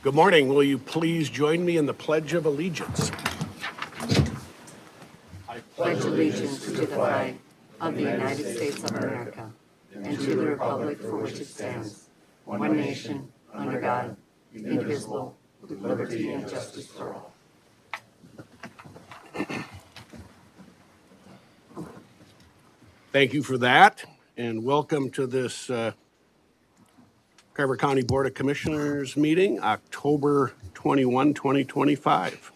Good morning. Will you please join me in the Pledge of Allegiance? I pledge allegiance to the flag of the United States of America and to the republic for which it stands, one nation, under God, indivisible, with liberty and justice for all. Thank you for that, and welcome to this Carver County Board of Commissioners meeting, October 21, 2025.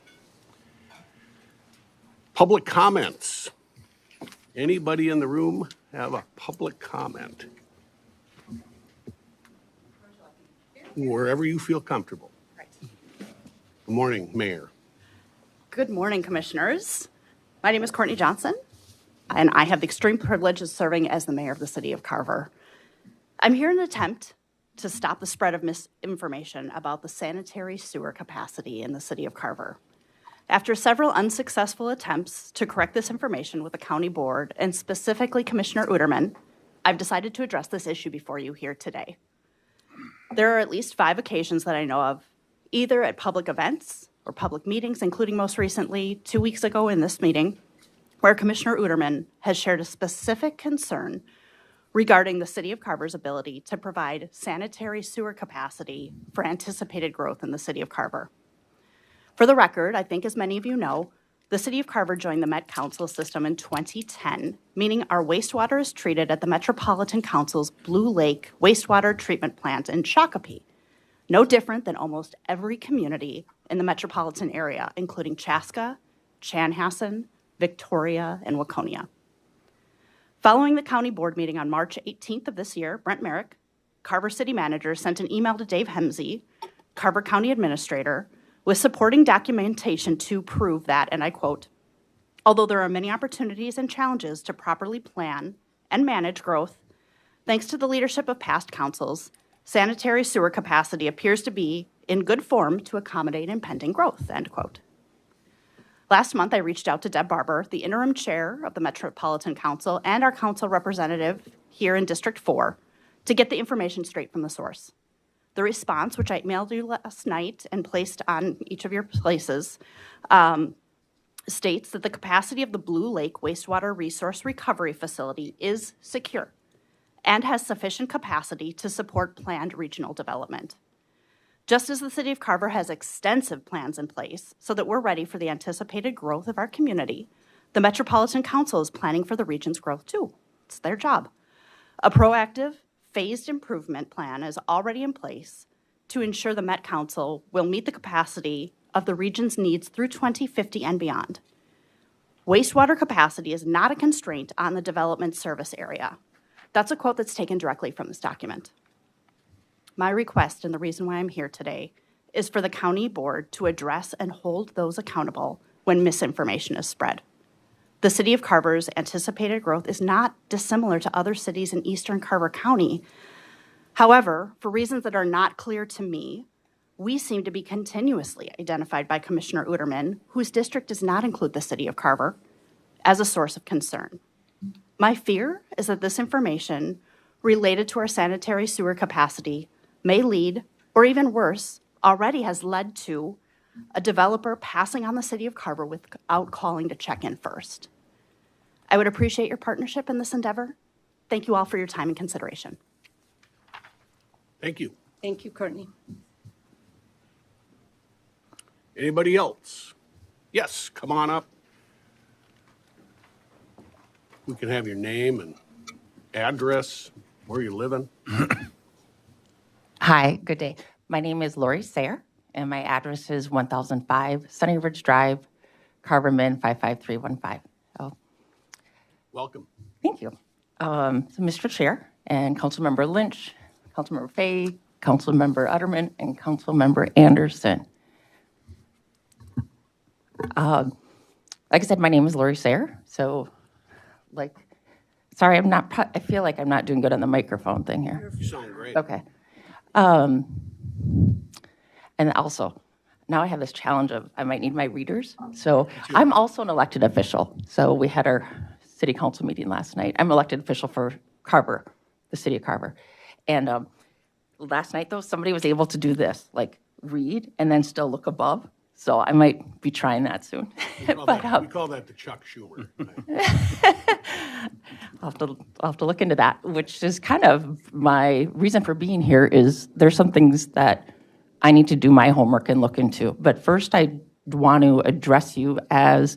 Public comments. Anybody in the room have a public comment? Wherever you feel comfortable. Good morning, Mayor. Good morning, Commissioners. My name is Courtney Johnson, and I have the extreme privilege of serving as the Mayor of the City of Carver. I'm here in an attempt to stop the spread of misinformation about the sanitary sewer capacity in the City of Carver. After several unsuccessful attempts to correct this information with the County Board, and specifically Commissioner Uterman, I've decided to address this issue before you here today. There are at least 5 occasions that I know of, either at public events or public meetings, including most recently 2 weeks ago in this meeting, where Commissioner Uterman has shared a specific concern regarding the City of Carver's ability to provide sanitary sewer capacity for anticipated growth in the City of Carver. For the record, I think as many of you know, the City of Carver joined the Met Council system in 2010, meaning our wastewater is treated at the Metropolitan Council's Blue Lake Wastewater Treatment Plant in Shakopee, no different than almost every community in the metropolitan area, including Chaska, Chanhassen, Victoria, and Waconia. Following the county board meeting on March 18th of this year, Brent Merrick, Carver City Manager, sent an email to Dave Hemsey, Carver County Administrator, with supporting documentation to prove that, and I quote, "Although there are many opportunities and challenges to properly plan and manage growth, thanks to the leadership of past councils, sanitary sewer capacity appears to be in good form to accommodate impending growth," end quote. Last month, I reached out to Deb Barber, the interim chair of the Metropolitan Council and our council representative here in District 4, to get the information straight from the source. The response, which I emailed you last night and placed on each of your places, states that the capacity of the Blue Lake Wastewater Resource Recovery Facility is secure and has sufficient capacity to support planned regional development. Just as the City of Carver has extensive plans in place so that we're ready for the anticipated growth of our community, the Metropolitan Council is planning for the region's growth too. It's their job. A proactive, phased improvement plan is already in place to ensure the Met Council will meet the capacity of the region's needs through 2050 and beyond. Wastewater capacity is not a constraint on the development service area. That's a quote that's taken directly from this document. My request, and the reason why I'm here today, is for the county board to address and hold those accountable when misinformation is spread. The City of Carver's anticipated growth is not dissimilar to other cities in eastern Carver County. However, for reasons that are not clear to me, we seem to be continuously identified by Commissioner Uterman, whose district does not include the City of Carver, as a source of concern. My fear is that this information related to our sanitary sewer capacity may lead, or even worse, already has led to a developer passing on the City of Carver without calling to check in first. I would appreciate your partnership in this endeavor. Thank you all for your time and consideration. Thank you. Thank you, Courtney. Anybody else? Yes, come on up. We can have your name and address, where you're living. Hi, good day. My name is Lori Sayre, and my address is 1005 Sunny Ridge Drive, Carver, Min 55315. Oh, Welcome. thank you. So Mr. Chair and Councilmember Lynch, Councilmember Fay, Councilmember Utterman, and Councilmember Anderson. Like I said, my name is Lori Sayre. So, sorry, I feel like I'm not doing good on the microphone thing here. You sound great. Okay. And also, now I have this challenge of I might need my readers. So I'm also an elected official. So we had our city council meeting last night. I'm elected official for Carver, the city of Carver. And last night, though, somebody was able to do this, like read and then still look above. So I might be trying that soon. We call that the Chuck Schumer. I'll have to look into that, which is kind of my reason for being here is there's some things that I need to do my homework and look into. But first, I want to address you as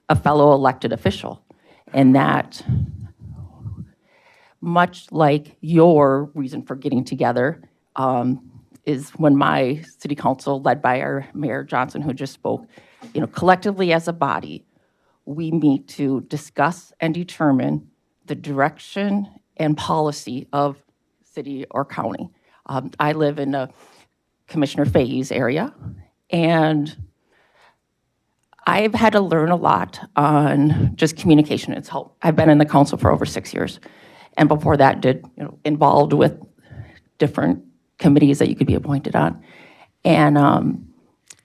a fellow elected official, and that much like your reason for getting together is when my city council, led by our Mayor Johnson, who just spoke, collectively as a body, we meet to discuss and determine the direction and policy of city or county. I live in Commissioner Fahey's area, and I've had to learn a lot on just communication. I've been in the council for over 6 years, and before that, involved with different committees that you could be appointed on, and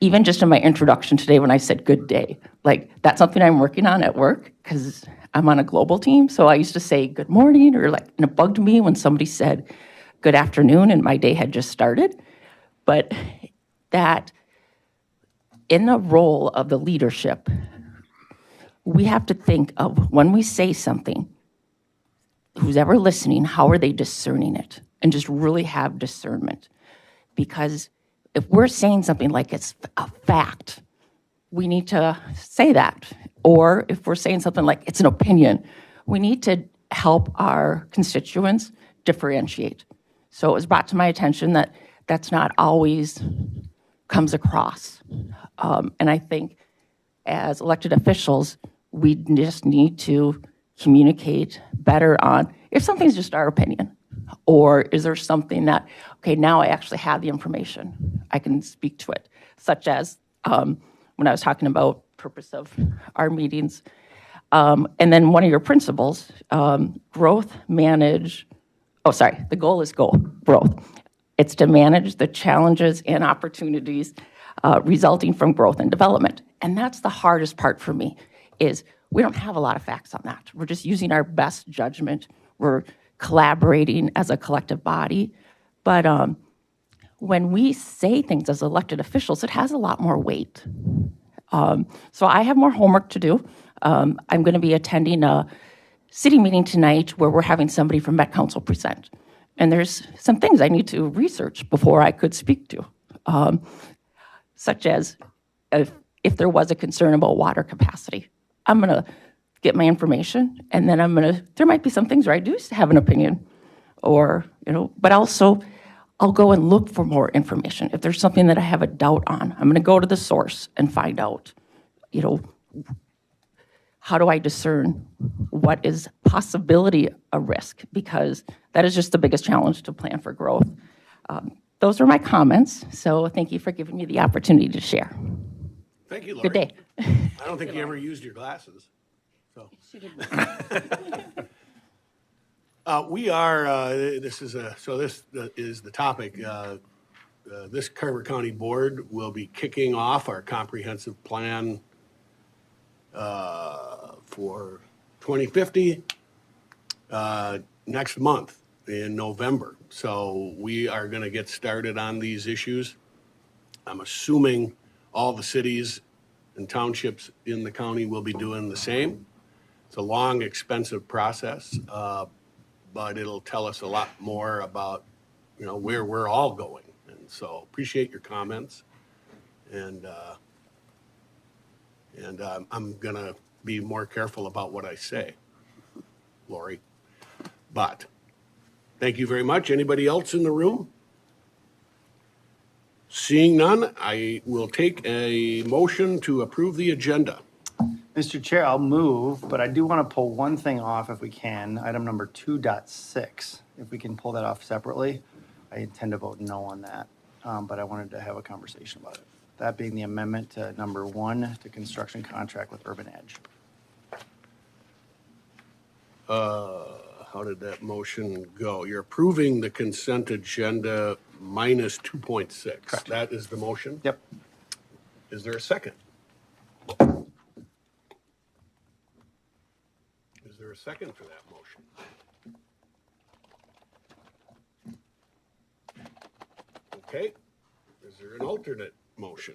even just in my introduction today, when I said "good day," like that's something I'm working on at work because I'm on a global team. So I used to say "good morning," and it bugged me when somebody said "good afternoon" and my day had just started. But that in the role of the leadership, we have to think of when we say something, who's ever listening, how are they discerning it? And just really have discernment. Because if we're saying something like it's a fact, we need to say that. Or if we're saying something like it's an opinion, we need to help our constituents differentiate. So it was brought to my attention that that's not always comes across. And I think as elected officials, we just need to communicate better on if something's just our opinion, or is there something that, okay, now I actually have the information, I can speak to it, such as when I was talking about purpose of our meetings, and then one of your principles, growth, manage, the goal is growth. It's to manage the challenges and opportunities resulting from growth and development. And that's the hardest part for me, is we don't have a lot of facts on that. We're just using our best judgment. We're collaborating as a collective body. But when we say things as elected officials, it has a lot more weight. So I have more homework to do. I'm going to be attending a city meeting tonight where we're having somebody from Met Council present. And there's some things I need to research before I could speak to, such as if there was a concern about water capacity. I'm going to get my information, and then there might be some things where I do have an opinion, but also I'll go and look for more information. If there's something that I have a doubt on, I'm going to go to the source and find out, how do I discern what is possibility a risk? Because that is just the biggest challenge to plan for growth. Those are my comments, so thank you for giving me the opportunity to share. Thank you, Lori. Good day. I don't think you ever used your glasses. So. We are, this is the topic. This Carver County Board will be kicking off our comprehensive plan for 2050 next month in November. So we are going to get started on these issues. I'm assuming all the cities and townships in the county will be doing the same. It's a long, expensive process, but it'll tell us a lot more about, where we're all going. And so appreciate your comments. And I'm going to be more careful about what I say, Lori. But thank you very much. Anybody else in the room? Seeing none, I will take a motion to approve the agenda. Mr. Chair, I'll move, but I do want to pull one thing off if we can, item number 2.6. If we can pull that off separately, I intend to vote no on that, but I wanted to have a conversation about it. That being the amendment to number 1 to construction contract with Urban Edge. How did that motion go? You're approving the consent agenda minus 2.6. Correct. That is the motion? Yep. Is there a second? Is there a second for that motion? Okay. Is there an alternate motion?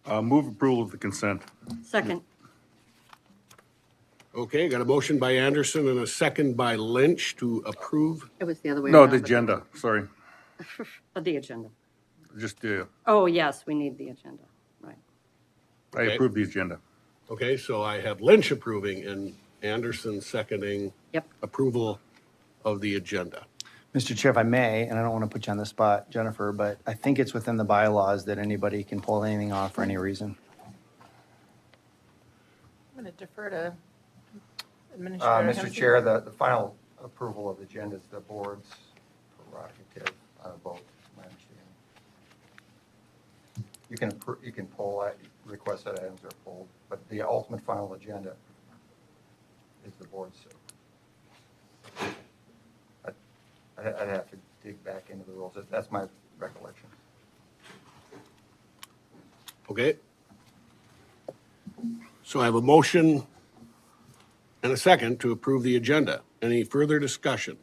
Move approval of the consent. Second. Okay, got a motion by Anderson and a second by Lynch to approve. It was the other way No, around. the but- agenda, sorry. The agenda. Just, Oh, yes, we need the agenda, right. I Okay. approve the agenda. Okay, so I have Lynch approving and Anderson seconding Yep. approval of the agenda. Mr. Chair, if I may, and I don't want to put you on the spot, Jennifer, but I think it's within the bylaws that anybody can pull anything off for any reason. I'm going to defer to Administrator Mr. Hemsey. Chair, the final approval of the agenda is the board's prerogative on a vote, my understanding. You can pull, request that items are pulled, but the ultimate final agenda is the board's. I'd have to dig back into the rules. That's my recollection. Okay? So I have a motion and a second to approve the agenda. Any further discussion?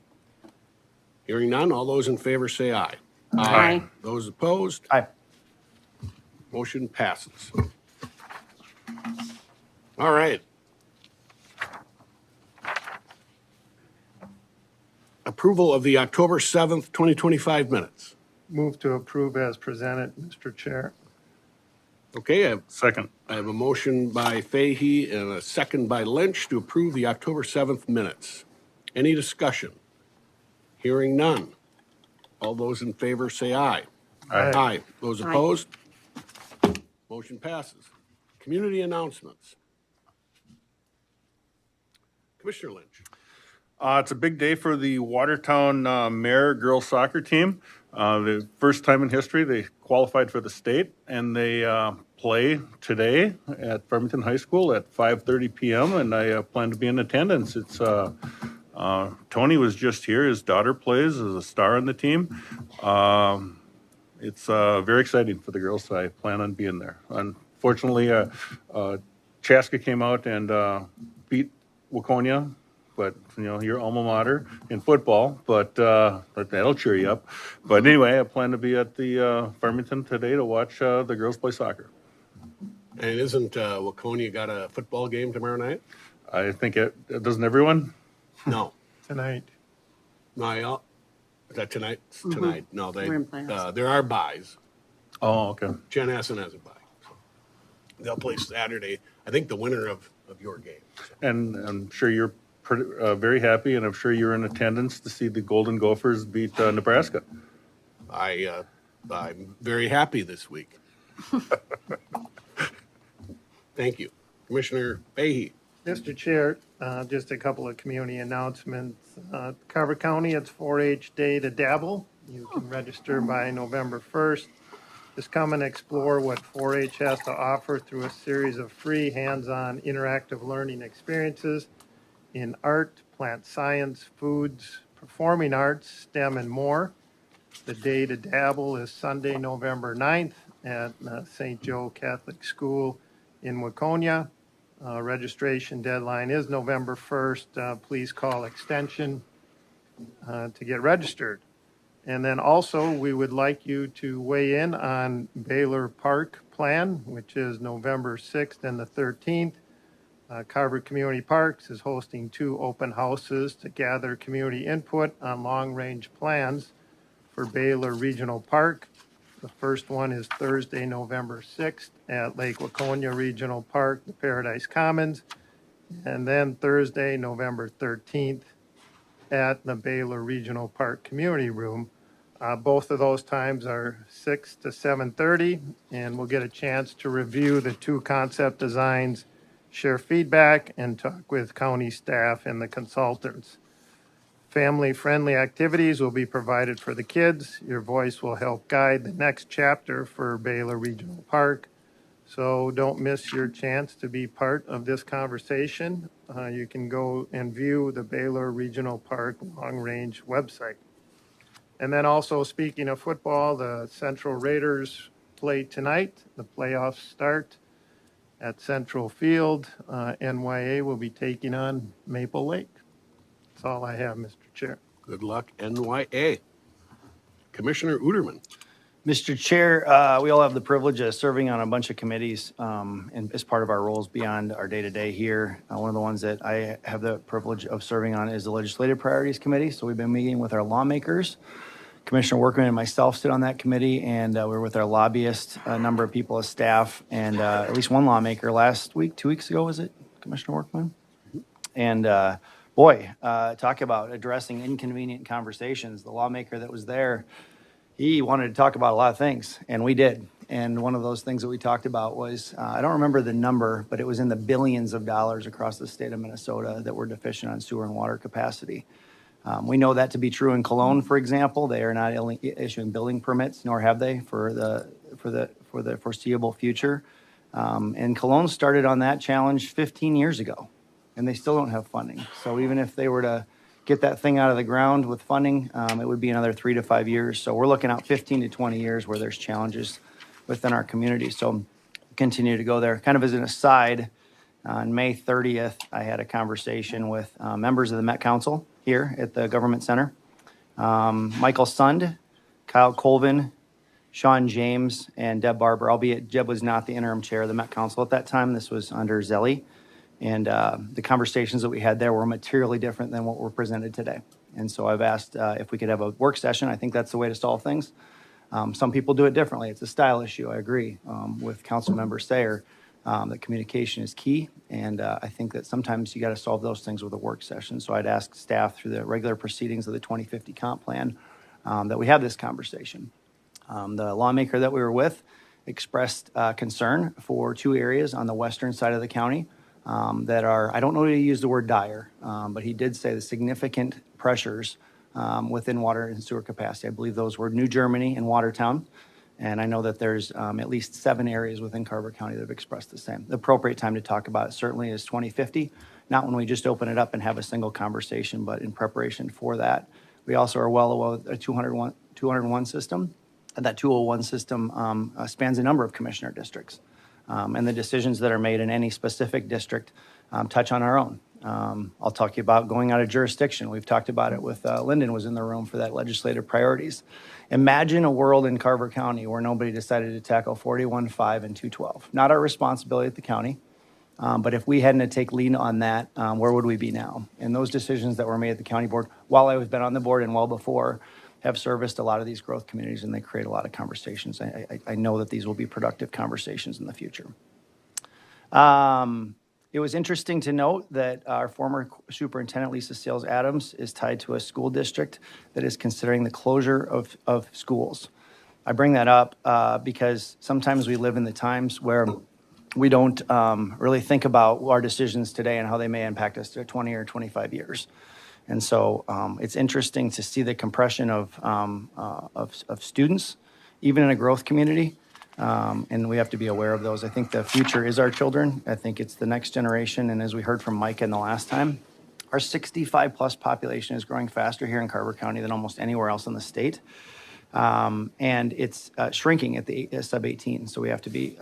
Hearing none, all those in favor say aye. Aye. Those opposed, Aye. motion passes. All right. Approval of the October 7th, 2025 minutes. Move to approve as presented, Mr. Chair. Okay, Second. I have a motion by Fahey and a second by Lynch to approve the October 7th minutes. Any discussion? Hearing none. All those in favor say aye. Aye. Aye. Those Aye. opposed? Motion passes. Community announcements. Commissioner Lynch. It's a big day for the Watertown Mayor girls soccer team. The first time in history they qualified for the state, and they play today at Farmington High School at 5:30 p.m. And I plan to be in attendance. It's Tony was just here. His daughter plays as a star on the team. It's very exciting for the girls. I plan on being there. Unfortunately, Chaska came out and beat Waconia. But, you know, your alma mater in football, but that'll cheer you up. But anyway, I plan to be at the Farmington today to watch the girls play soccer. And isn't Waconia got a football game tomorrow night? I think doesn't everyone? No. Tonight. No, is that tonight? It's tonight. No, We're in playoffs. there are buys. Oh, okay. Jen Essen has a bye. So they'll play Saturday. I think the winner of your game. So. And I'm sure you're very happy, and I'm sure you're in attendance to see the Golden Gophers beat Nebraska. I'm very happy this week. Thank you. Commissioner Fahey. Mr. Chair, just a couple of community announcements. Carver County, it's 4-H Day to Dabble. You can register by November 1st. Just come and explore what 4-H has to offer through a series of free hands-on interactive learning experiences in art, plant science, foods, performing arts, STEM, and more. The Day to Dabble is Sunday, November 9th at St. Joe Catholic School in Waconia. Registration deadline is November 1st. Please call extension to get registered. And then also, we would like you to weigh in on Baylor Park Plan, which is November 6th and the 13th. Carver Community Parks is hosting 2 open houses to gather community input on long-range plans for Baylor Regional Park. The first one is Thursday, November 6th at Lake Waconia Regional Park, the Paradise Commons. And then Thursday, November 13th at the Baylor Regional Park Community Room. Both of those times are 6 to 7:30, and we'll get a chance to review the 2 concept designs, share feedback, and talk with county staff and the consultants. Family-friendly activities will be provided for the kids. Your voice will help guide the next chapter for Baylor Regional Park. So don't miss your chance to be part of this conversation. You can go and view the Baylor Regional Park Long Range website. And then also, speaking of football, the Central Raiders play tonight. The playoffs start at Central Field. NYA will be taking on Maple Lake. That's all I have, Mr. Chair. Good luck, NYA. Commissioner Uterman. Mr. Chair, we all have the privilege of serving on a bunch of committees and as part of our roles beyond our day-to-day here. One of the ones that I have the privilege of serving on is the Legislative Priorities Committee. So we've been meeting with our lawmakers. Commissioner Workman and myself sit on that committee, and we're with our lobbyists, a number of people as staff, and at least one lawmaker last week, 2 weeks ago, was it, Commissioner Workman? And talk about addressing inconvenient conversations. The lawmaker that was there, he wanted to talk about a lot of things, and we did. And one of those things that we talked about was, I don't remember the number, but it was in the billions of dollars across the state of Minnesota that were deficient on sewer and water capacity. We know that to be true in Cologne, for example. They are not issuing building permits, nor have they for the foreseeable future. And Cologne started on that challenge 15 years ago, and they still don't have funding. So even if they were to get that thing out of the ground with funding, it would be another 3 to 5 years. So we're looking out 15 to 20 years where there's challenges within our community. So continue to go there. Kind of as an aside, on May 30th, I had a conversation with members of the Met Council here at the Government Center. Michael Sund, Kyle Colvin, Sean James, and Deb Barber, albeit Deb was not the interim chair of the Met Council at that time. This was under Zelli. And the conversations that we had there were materially different than what were presented today. And so I've asked if we could have a work session. I think that's the way to solve things. Some people do it differently. It's a style issue. I agree with Councilmember Sayer that communication is key. And I think that sometimes you got to solve those things with a work session. So I'd ask staff through the regular proceedings of the 2050 comp plan that we have this conversation. The lawmaker that we were with expressed concern for 2 areas on the western side of the county that are, I don't know if he used the word dire, but he did say the significant pressures within water and sewer capacity. I believe those were New Germany and Watertown. And I know that there's at least 7 areas within Carver County that have expressed the same. The appropriate time to talk about it certainly is 2050, not when we just open it up and have a single conversation, but in preparation for that. We also are well aware of a 201 system. And that 201 system spans a number of commissioner districts. And the decisions that are made in any specific district touch on our own. I'll talk to you about going out of jurisdiction. We've talked about it with Lyndon was in the room for that legislative priorities. Imagine a world in Carver County where nobody decided to tackle 41.5 and 212. Not our responsibility at the county, but if we hadn't to take lead on that, where would we be now? And those decisions that were made at the county board, while I've been on the board and well before, have serviced a lot of these growth communities, and they create a lot of conversations. I know that these will be productive conversations in the future. It was interesting to note that our former superintendent, Lisa Sales Adams, is tied to a school district that is considering the closure of schools. I bring that up because sometimes we live in the times where we don't really think about our decisions today and how they may impact us to 20 or 25 years. And so it's interesting to see the compression of students, even in a growth community. And we have to be aware of those. I think the future is our children. I think it's the next generation. And as we heard from Mike in the last time, our 65-plus population is growing faster here in Carver County than almost anywhere else in the state. And it's shrinking at the sub-18, so we have to be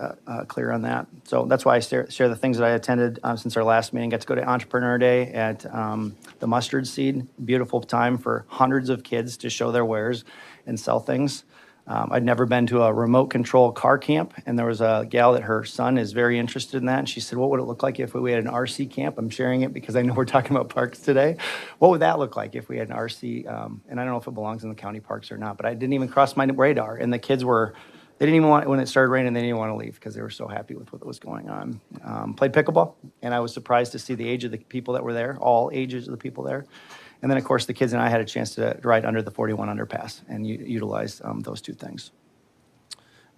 clear on that. So that's why I share the things that I attended since our last meeting. Got to go to Entrepreneur Day at the Mustard Seed. Beautiful time for hundreds of kids to show their wares and sell things. I'd never been to a remote control car camp, and there was a gal that her son is very interested in that. And she said, what would it look like if we had an RC camp? I'm sharing it because I know we're talking about parks today. What would that look like if we had an RC? And I don't know if it belongs in the county parks or not, but I didn't even cross my radar. And the kids were, they didn't even want, when it started raining, they didn't even want to leave because they were so happy with what was going on. Played pickleball, and I was surprised to see the age of the people that were there, all ages of the people there. And then, of course, the kids and I had a chance to ride under the 41 underpass and utilize those 2 things.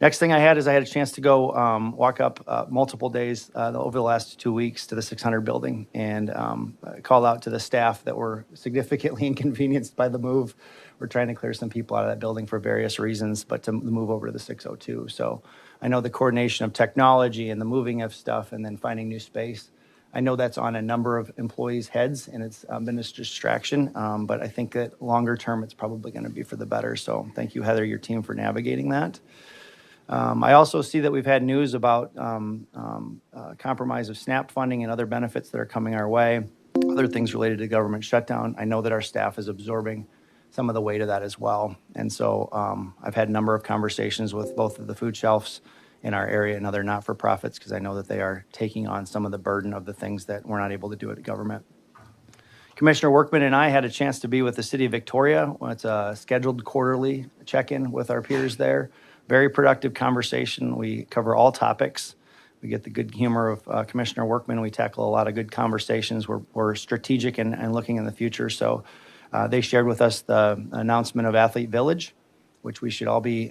Next thing I had is I had a chance to go walk up multiple days over the last 2 weeks to the 600 building and call out to the staff that were significantly inconvenienced by the move. We're trying to clear some people out of that building for various reasons, but to move over to the 602. So I know the coordination of technology and the moving of stuff and then finding new space. I know that's on a number of employees' heads, and it's been a distraction, but I think that longer term, it's probably going to be for the better. So thank you, Heather, your team, for navigating that. I also see that we've had news about compromise of SNAP funding and other benefits that are coming our way, other things related to government shutdown. I know that our staff is absorbing some of the weight of that as well. And so I've had a number of conversations with both of the food shelves in our area and other not-for-profits, because I know that they are taking on some of the burden of the things that we're not able to do at government. Commissioner Workman and I had a chance to be with the city of Victoria. It's a scheduled quarterly check-in with our peers there. Very productive conversation. We cover all topics. We get the good humor of Commissioner Workman. We tackle a lot of good conversations. We're strategic and looking in the future. So they shared with us the announcement of Athlete Village, which we should all be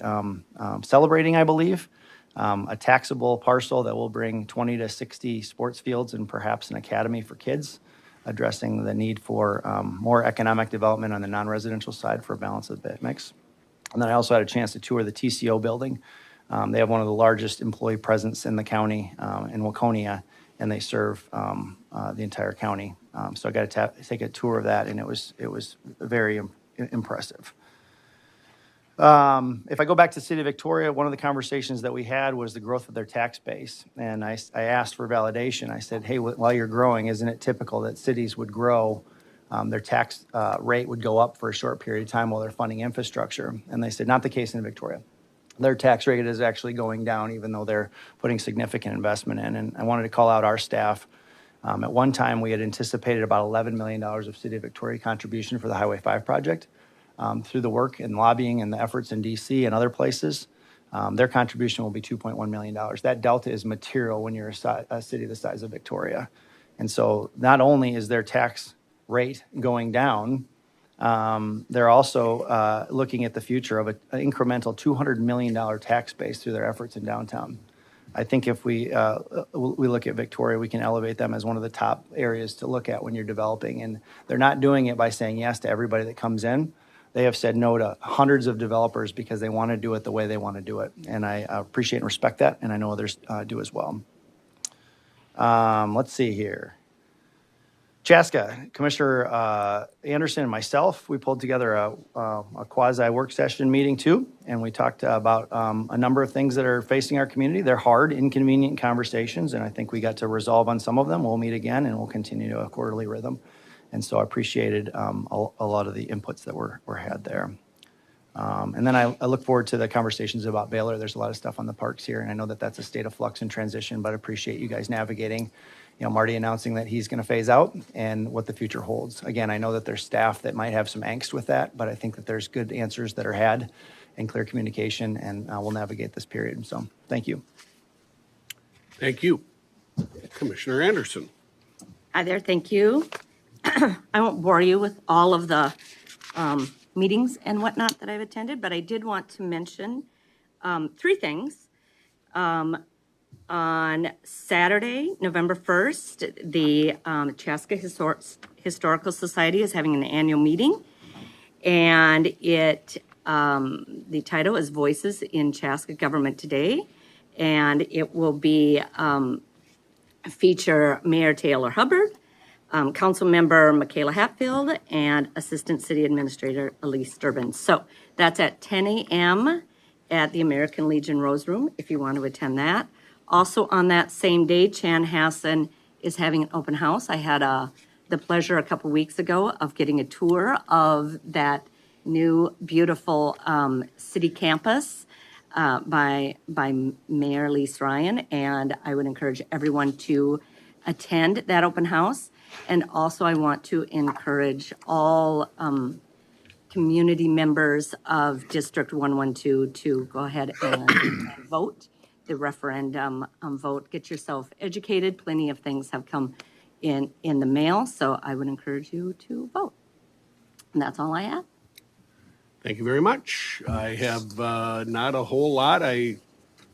celebrating, I believe. A taxable parcel that will bring 20 to 60 sports fields and perhaps an academy for kids, addressing the need for more economic development on the non-residential side for a balance of the mix. And then I also had a chance to tour the TCO building. They have one of the largest employee presence in the county in Waconia, and they serve the entire county. So I got to take a tour of that, and it was very impressive. If I go back to the city of Victoria, one of the conversations that we had was the growth of their tax base. And I asked for validation. I said, hey, while you're growing, isn't it typical that cities would grow, their tax rate would go up for a short period of time while they're funding infrastructure? And they said, not the case in Victoria. Their tax rate is actually going down, even though they're putting significant investment in. And I wanted to call out our staff. At one time, we had anticipated about $11 million of City of Victoria contribution for the Highway 5 project. Through the work and lobbying and the efforts in DC and other places, their contribution will be $2.1 million. That delta is material when you're a city the size of Victoria. And so not only is their tax rate going down, they're also looking at the future of an incremental $200 million tax base through their efforts in downtown. I think if we look at Victoria, we can elevate them as one of the top areas to look at when you're developing. And they're not doing it by saying yes to everybody that comes in. They have said no to hundreds of developers because they want to do it the way they want to do it. And I appreciate and respect that, and I know others do as well. Let's see here. Chaska, Commissioner Anderson and myself, we pulled together a quasi work session meeting too, and we talked about a number of things that are facing our community. They're hard, inconvenient conversations, and I think we got to resolve on some of them. We'll meet again, and we'll continue to a quarterly rhythm. And so I appreciated a lot of the inputs that were had there. And then I look forward to the conversations about Baylor. There's a lot of stuff on the parks here, and I know that that's a state of flux and transition, but I appreciate you guys navigating. You know, Marty announcing that he's going to phase out and what the future holds. Again, I know that there's staff that might have some angst with that, but I think that there's good answers that are had and clear communication, and we'll navigate this period. So thank you. Thank you. Commissioner Anderson. Hi there, thank you. I won't bore you with all of the meetings and whatnot that I've attended, but I did want to mention three things. On Saturday, November 1st, the Chaska Historical Society is having an annual meeting, and the title is Voices in Chaska Government Today, and it will be feature Mayor Taylor Hubbard, Council Member Michaela Hatfield, and Assistant City Administrator Elise Durbin. So that's at 10 a.m. at the American Legion Rose Room, if you want to attend that. Also on that same day, Chanhassen is having an open house. I had the pleasure a couple weeks ago of getting a tour of that new, beautiful city campus by Mayor Lise Ryan, and I would encourage everyone to attend that open house. And also I want to encourage all community members of District 112 to go ahead and vote. The referendum vote. Get yourself educated. Plenty of things have come in the mail, so I would encourage you to vote. And that's all I have. Thank you very much. I have not a whole lot.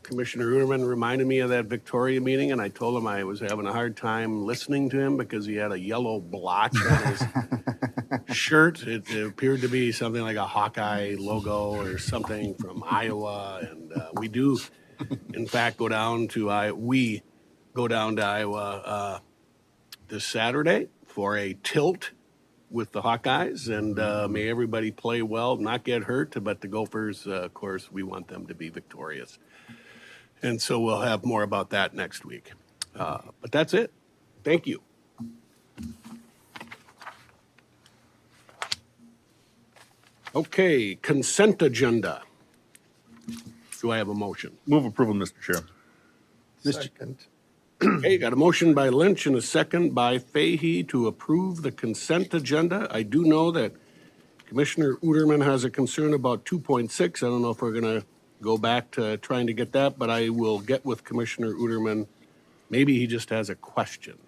Commissioner Uterman reminded me of that Victoria meeting, and I told him I was having a hard time listening to him because he had a yellow blotch on his shirt. It appeared to be something like a Hawkeye logo or something from Iowa, and we do, in fact, go down to Iowa this Saturday for a tilt with the Hawkeyes, and may everybody play well, not get hurt, but the Gophers, of course, we want them to be victorious. And so we'll have more about that next week. But that's it. Thank you. Okay, consent agenda. Do I have a motion? Move approval, Mr. Chair. Second. Okay, got a motion by Lynch and a second by Fahey to approve the consent agenda. I do know that Commissioner Uterman has a concern about 2.6. I don't know if we're going to go back to trying to get that, but I will get with Commissioner Uterman. Maybe he just has a question.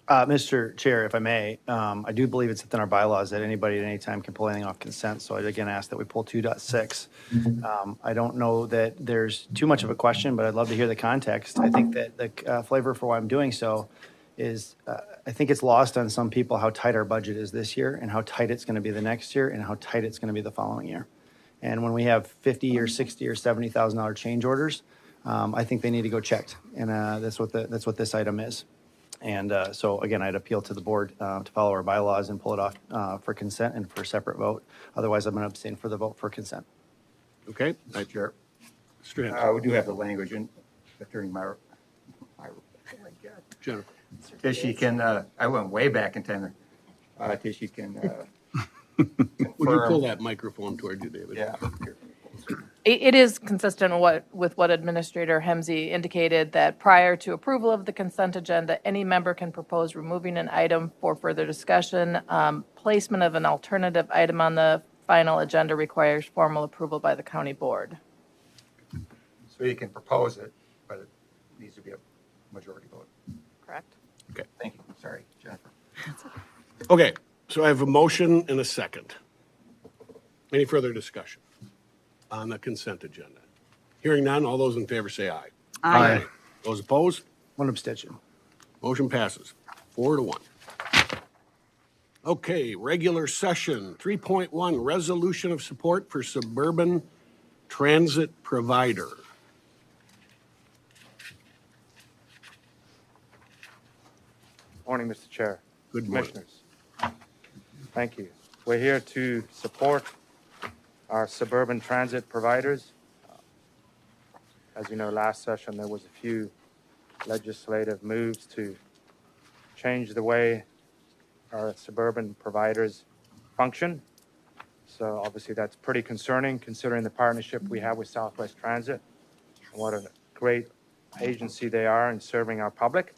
Mr. Chair, if I may, I do believe it's within our bylaws that anybody at any time can pull anything off consent. So I'd again ask that we pull 2.6. I don't know that there's too much of a question, but I'd love to hear the context. I think that the flavor for why I'm doing so is I think it's lost on some people how tight our budget is this year and how tight it's going to be the next year and how tight it's going to be the following year. And when we have 50 or 60 or $70,000 change orders, I think they need to go checked. And that's what this item is. And so, again, I'd appeal to the board to follow our bylaws and pull it off for consent and for a separate vote. Otherwise, I'm going to abstain for the vote for consent. Okay? Mr. Chair, Mr. Hanson. we do have the language in Attorney Jennifer. Tishy can, I went way back in time. Tishy can. Would you pull that microphone toward you, David? Yeah. It is consistent with what Administrator Hemsey indicated, that prior to approval of the consent agenda, any member can propose removing an item for further discussion. Placement of an alternative item on the final agenda requires formal approval by the county board. So you can propose it, but it needs to be a majority vote. Correct. Okay. Thank you. Sorry, Jennifer. Okay, so I have a motion and a second. Any further discussion on the consent agenda? Hearing none, all those in favor say aye. Aye. Those opposed? One abstention. Motion passes 4-1. Okay, regular session 3.1, resolution of support for suburban transit provider. Morning, Mr. Chair. Good morning. Commissioners. Thank you. We're here to support our suburban transit providers. As you know, last session, there was a few legislative moves to change the way our suburban providers function. So obviously that's pretty concerning considering the partnership we have with Southwest Transit and what a great agency they are in serving our public.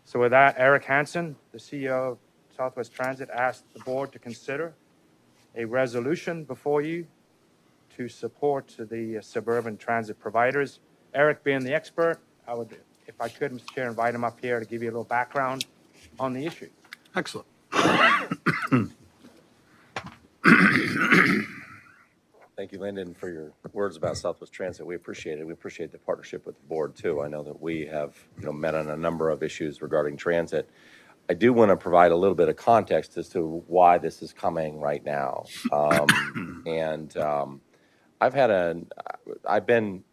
So with that, Eric Hansen, the CEO of Southwest Transit, asked the board to consider a resolution before you to support the suburban transit providers. Eric being the expert, I would, if I could, Mr. Chair, invite him up here to give you a little background on the issue. Excellent. Thank you, Lyndon, for your words about Southwest Transit. We appreciate it. We appreciate the partnership with the board, too. I know that we have, met on a number of issues regarding transit. I do want to provide a little bit of context as to why this is coming right now. I've been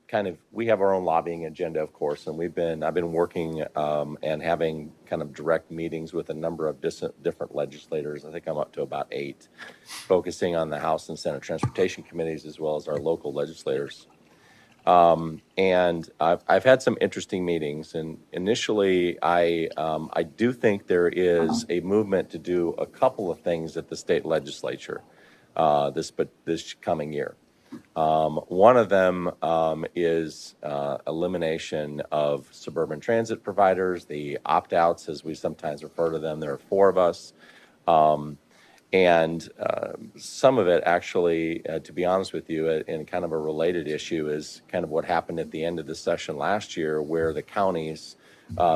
we have our own lobbying agenda, of course, and I've been working and having kind of direct meetings with a number of different legislators. I think I'm up to about 8, focusing on the House and Senate Transportation Committees as well as our local legislators. And I've had some interesting meetings, and initially I do think there is a movement to do a couple of things at the state legislature this coming year. One of them is elimination of suburban transit providers, the opt-outs, as we sometimes refer to them. There are 4 of us. And some of it actually, to be honest with you, in kind of a related issue is kind of what happened at the end of the session last year, where the county's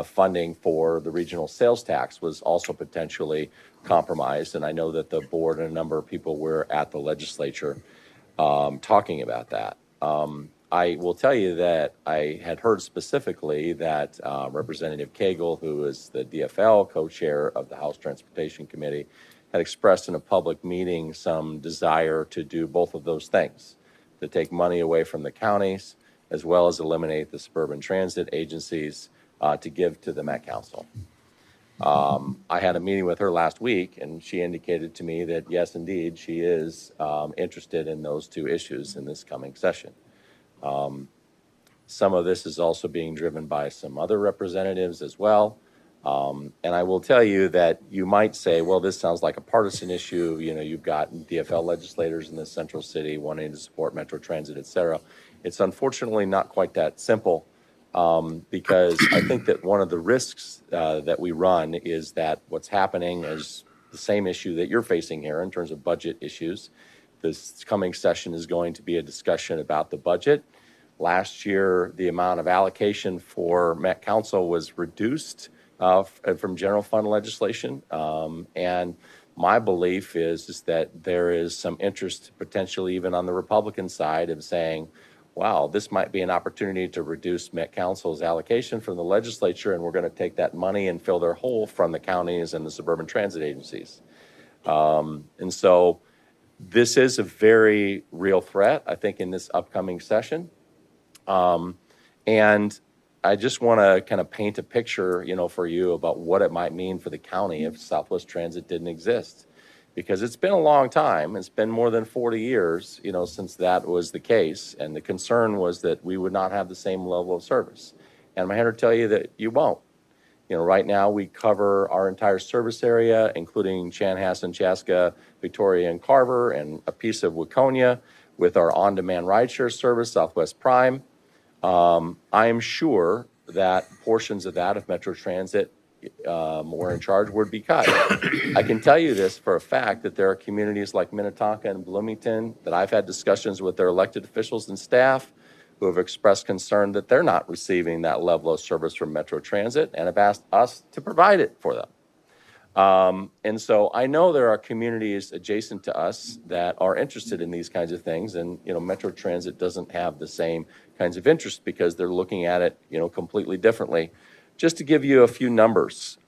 funding for the regional sales tax was also potentially compromised. And I know that the board and a number of people were at the legislature talking about that. I will tell you that I had heard specifically that Representative Cagle, who is the DFL co-chair of the House Transportation Committee, had expressed in a public meeting some desire to do both of those things, to take money away from the counties, as well as eliminate the suburban transit agencies to give to the Met Council. I had a meeting with her last week, and she indicated to me that, yes, indeed, she is interested in those 2 issues in this coming session. Some of this is also being driven by some other representatives as well. And I will tell you that you might say, well, this sounds like a partisan issue. You know, you've got DFL legislators in the central city wanting to support Metro Transit, et cetera. It's unfortunately not quite that simple, because I think that one of the risks that we run is that what's happening is the same issue that you're facing here in terms of budget issues. This coming session is going to be a discussion about the budget. Last year, the amount of allocation for Met Council was reduced from general fund legislation. And my belief is that there is some interest potentially even on the Republican side of saying, wow, this might be an opportunity to reduce Met Council's allocation from the legislature, and we're going to take that money and fill their hole from the counties and the suburban transit agencies. And so this is a very real threat, I think, in this upcoming session. And I just want to kind of paint a picture, you know, for you about what it might mean for the county if Southwest Transit didn't exist. Because it's been a long time. It's been more than 40 years, you know, since that was the case. And the concern was that we would not have the same level of service. And I'm here to tell you that you won't. You know, right now we cover our entire service area, including Chanhassen, Chaska, Victoria, and Carver, and a piece of Waconia with our on-demand rideshare service, Southwest Prime. I am sure that portions of that, if Metro Transit were in charge, would be cut. I can tell you this for a fact, that there are communities like Minnetonka and Bloomington that I've had discussions with their elected officials and staff who have expressed concern that they're not receiving that level of service from Metro Transit and have asked us to provide it for them. And so I know there are communities adjacent to us that are interested in these kinds of things, and you know, Metro Transit doesn't have the same kinds of interest because they're looking at it, you know, completely differently. Just to give you a few numbers,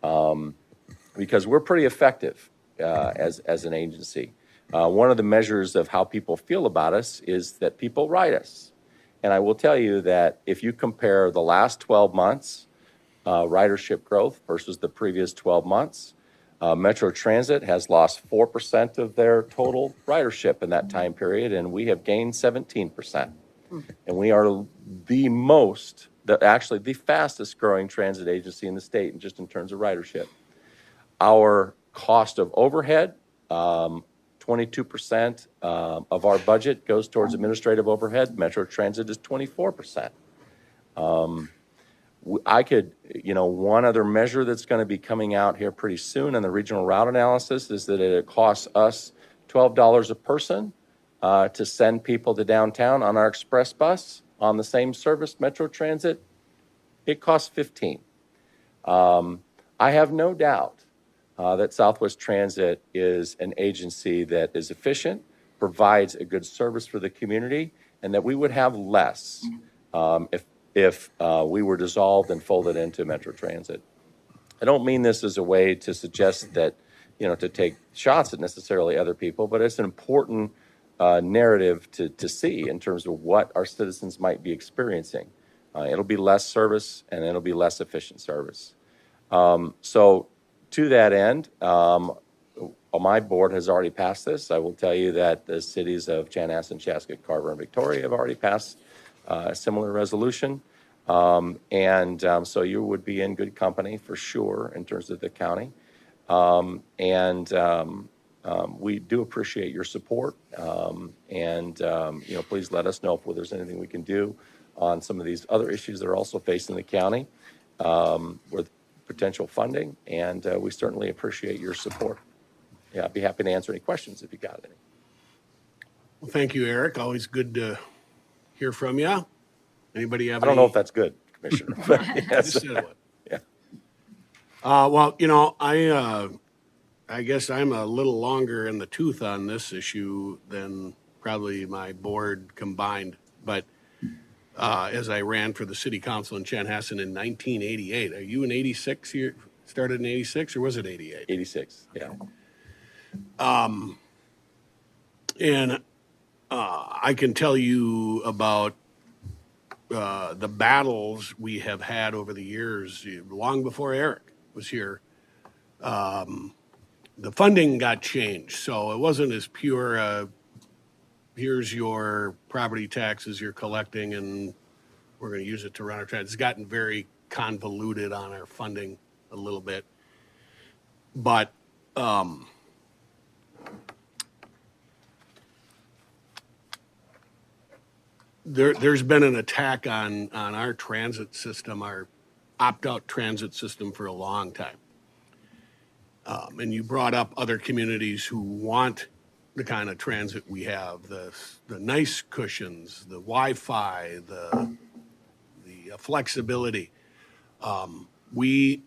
because we're pretty effective as an agency. One of the measures of how people feel about us is that people write us. And I will tell you that if you compare the last 12 months ridership growth versus the previous 12 months, Metro Transit has lost 4% of their total ridership in that time period, and we have gained 17%. And we are actually the fastest growing transit agency in the state, and just in terms of ridership. Our cost of overhead, 22% of our budget goes towards administrative overhead. Metro Transit is 24%. I could, you know, one other measure that's going to be coming out here pretty soon in the regional route analysis is that it costs us $12 a person to send people to downtown on our express bus. On the same service, Metro Transit, it costs $15. I have no doubt that Southwest Transit is an agency that is efficient, provides a good service for the community, and that we would have less if we were dissolved and folded into Metro Transit. I don't mean this as a way to suggest that, you know, to take shots at necessarily other people, but it's an important narrative to see in terms of what our citizens might be experiencing. It'll be less service and it'll be less efficient service. So to that end, my board has already passed this. I will tell you that the cities of Chanhassen, Chaska, Carver, and Victoria have already passed a similar resolution. So you would be in good company for sure in terms of the county. We do appreciate your support. You know, please let us know if there's anything we can do on some of these other issues that are also facing the county with potential funding. And we certainly appreciate your support. Yeah, I'd be happy to answer any questions if you got any. Well, thank you, Eric. Always good to hear from you. Anybody have I don't know if that's good, Commissioner. But yes. Just said what? Yeah. Well, you know, I guess I'm a little longer in the tooth on this issue than probably my board combined. But as I ran for the city council in Chanhassen in 1988, are you in 86 here? Started in 86 or was it 88? 86, yeah. And I can tell you about the battles we have had over the years, long before Eric was here. The funding got changed, so it wasn't as pure, here's your property taxes you're collecting and we're going to use it to run our transit. It's gotten very convoluted on our funding a little bit. But there's been an attack on our transit system, our opt-out transit system for a long time. And you brought up other communities who want the kind of transit we have, the nice cushions, the Wi-Fi, the flexibility. We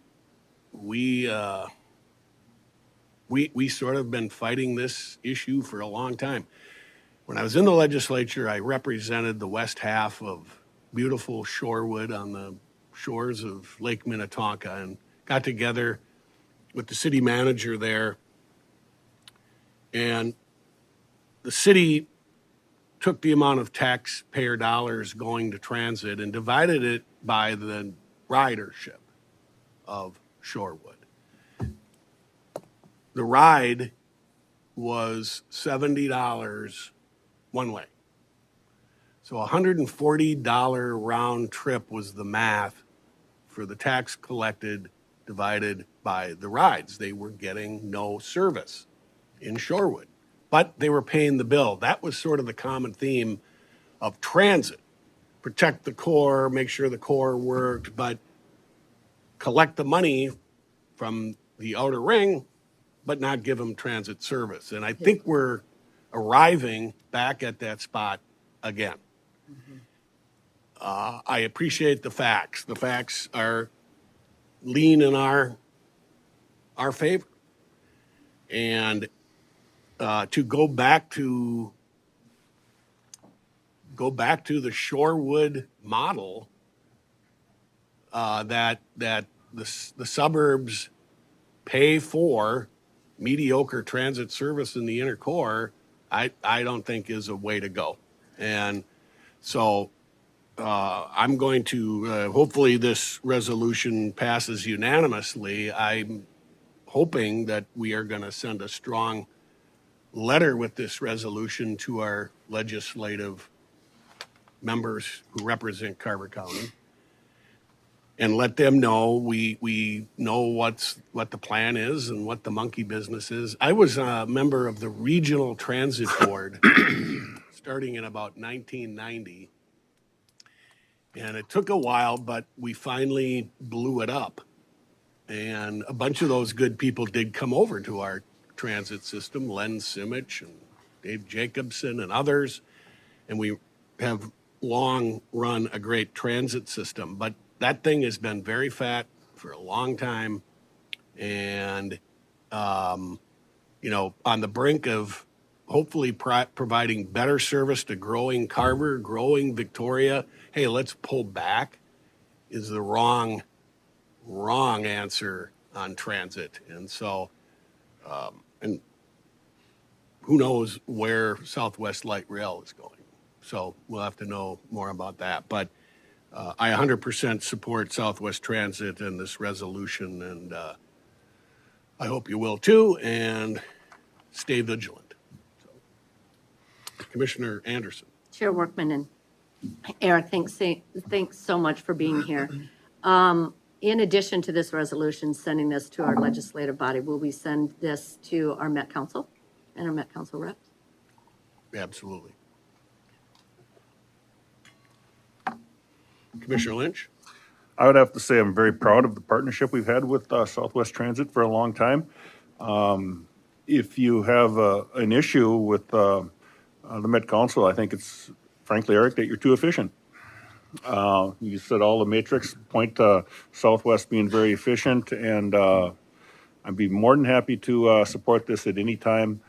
sort of been fighting this issue for a long time. When I was in the legislature, I represented the west half of beautiful Shorewood on the shores of Lake Minnetonka and got together with the city manager there. And the city took the amount of taxpayer dollars going to transit and divided it by the ridership of Shorewood. The ride was $70 one way. So $140 round trip was the math for the tax collected divided by the rides. They were getting no service in Shorewood, but they were paying the bill. That was sort of the common theme of transit. Protect the core, make sure the core worked, but collect the money from the outer ring, but not give them transit service. And I think we're arriving back at that spot again. I appreciate the facts. The facts are lean in our favor. And to go back to the Shorewood model, that the suburbs pay for mediocre transit service in the inner core, I don't think is a way to go. And so I'm going to, hopefully this resolution passes unanimously. I'm hoping that we are going to send a strong letter with this resolution to our legislative members who represent Carver County and let them know we know what the plan is and what the monkey business is. I was a member of the Regional Transit Board starting in about 1990, and it took a while, but we finally blew it up. And a bunch of those good people did come over to our transit system, Len Simich and Dave Jacobson and others, and we have long run a great transit system. But that thing has been very fat for a long time, and on the brink of hopefully providing better service to growing Carver, growing Victoria. Hey, let's pull back is the wrong answer on transit. And so, and who knows where Southwest Light Rail is going. So we'll have to know more about that. But I 100% support Southwest Transit and this resolution, and I hope you will too, and stay vigilant. So, Commissioner Anderson. Chair Workman and Eric, thanks so much for being here. In addition to this resolution, sending this to our legislative body, will we send this to our Met Council and our Met Council reps? Absolutely. Commissioner Lynch? I would have to say I'm very proud of the partnership we've had with Southwest Transit for a long time. If you have an issue with the Met Council, I think it's, frankly, Eric, that you're too efficient. You said all the matrix point to Southwest being very efficient, and I'd be more than happy to support this at any time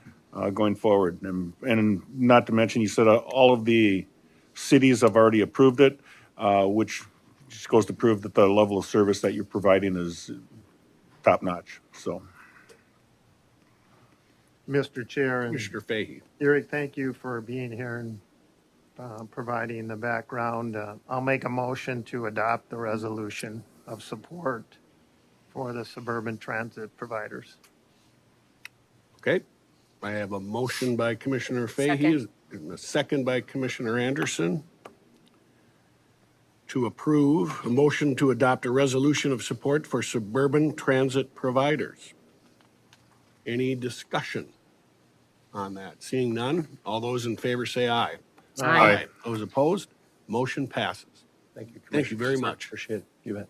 going forward. And not to mention, you said all of the cities have already approved it, which just goes to prove that the level of service that you're providing is top notch. So, Mr. Chair and Commissioner Fahey. Eric, thank you for being here and providing the background. I'll make a motion to adopt the resolution of support for the suburban transit providers. Okay. I have a motion by Commissioner Fahey and a second by Commissioner Anderson. to approve a motion to adopt a resolution of support for suburban transit providers. Any discussion on that? Seeing none, all those in favor say aye. Aye. Those opposed, motion passes. Thank you. Thank you very Commissioner. much. Appreciate it. You bet.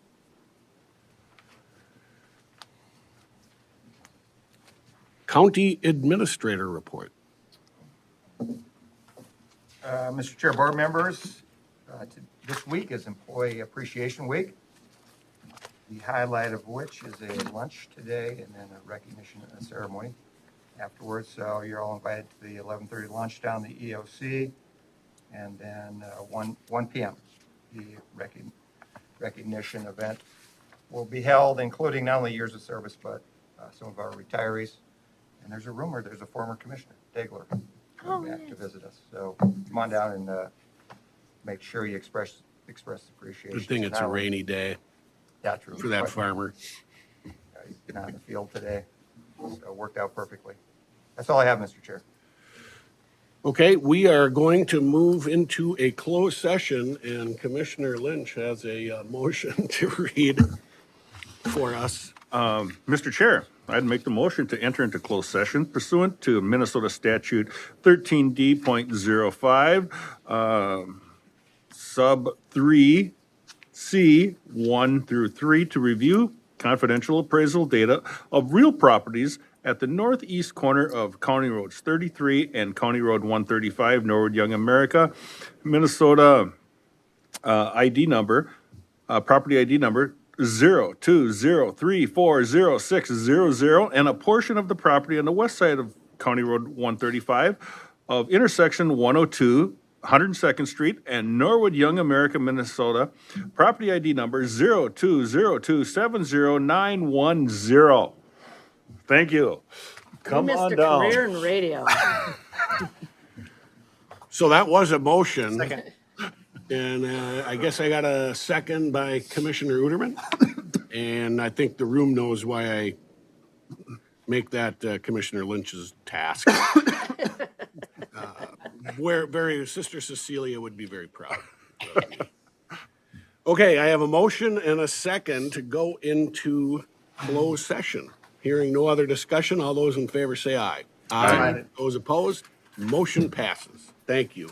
County Administrator Report. Mr. Chair, board members, this week is Employee Appreciation Week, the highlight of which is a lunch today and then a recognition ceremony afterwards. So you're all invited to the 11:30 lunch down the EOC, and then 1 p.m. the recognition event will be held, including not only years of service, but some of our retirees. And there's a rumor there's a former commissioner, Degler, coming back to visit us. So come on down and make sure you express appreciation. Good thing it's a rainy day Yeah, true. for that But, farmer. he's been out in the field today, so it worked out perfectly. That's all I have, Mr. Chair. Okay, we are going to move into a closed session, and Commissioner Lynch has a motion to read for us. Mr. Chair, I'd make the motion to enter into closed session pursuant to Minnesota Statute 13D.05, sub 3C 1 through 3 to review confidential appraisal data of real properties at the northeast corner of County Roads 33 and County Road 135, Norwood Young America, Minnesota, ID number, property ID number 020340600, and a portion of the property on the west side of County Road 135 of intersection 102, 102nd Street and Norwood Young America, Minnesota, property ID number 020270910. Thank you. Come on Mr. down. Career in radio. So that was a motion. Second. And I guess I got a second by Commissioner Uterman. And I think the room knows why I make that Commissioner Lynch's task. Where Sister Cecilia would be very proud. Okay, I have a motion and a second to go into closed session. Hearing no other discussion, all those in favor say aye. Aye. Those opposed, motion passes. Thank you.